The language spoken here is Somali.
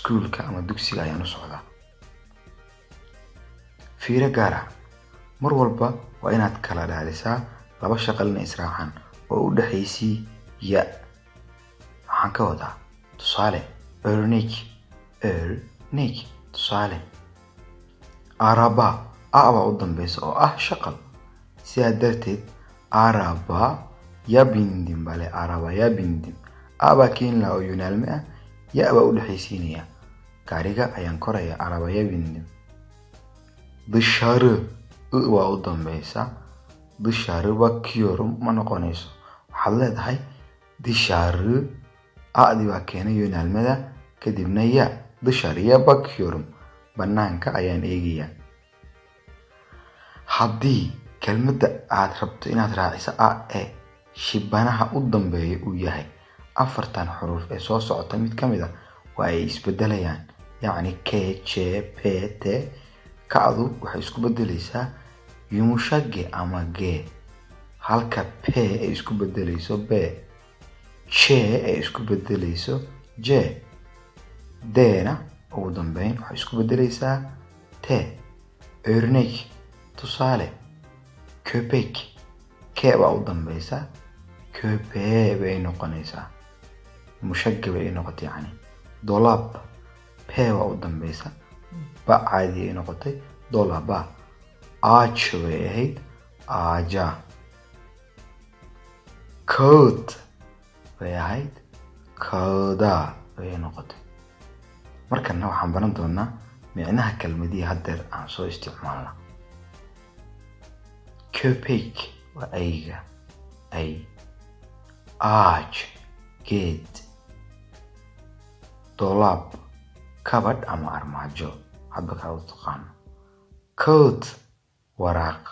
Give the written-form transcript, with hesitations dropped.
iskuulka ama dugsiga ayaan u socdaa. fiiro gaar ah, mar walba waa inaad kala dhaalisaa laba shaqal inay israacaan oo u dhaxaysii ya. waxaan ka wadaa tusaale örnek, tusaale araba, baa u dambeysa oo ah shaqal. sidaa darteed araba ya bindim bale, araba ya bindim. baa keeni lahaa oo yunaalme ah, ya baa u dhaxaysiinaya. gaariga ayaan koraya, araba ya bindim. dışarı, waa u dambeysa. dışarı bakıyorum ma noqonayso. waxaad leedahay dışarı, adi baa keenay yunaalmada, kadibna ya. dışarıya bakıyorum, banaanka ayaan eegaya. haddii kelmadda aad rabto inaad raaciso shibanaha u dambeeya uu yahay afartan xuruf ee soo socota mid ka mid ah, waa ay isbedelayaan. yacni k, j, p, t. kacdu waxay isku bedelaysaa yumuşak g ama g, halka p ay isku bedelayso b, j ay isku bedelayso j, d-na ugu dambeyn waxay isku bedelaysaa t. örnek, tusaale köpek, k baa u dambeysa, köpeğe bay noqonaysaa, mushak bay noqotay. yani dolab, p baa u dambeysa, ba caadi ay noqotay, dolaba. ağaç bay ahayd, ağaca. kağıt bay ahayd, kağıda bay noqotay. markana waxaan baran doonaa micnaha kelmadihii haddeer aan soo isticmaalna. köpek waa ayga, ay. ağaç, geed. dolab, kabadh ama armaajo, hadba kaa u taqaano. kağıt, waraaq.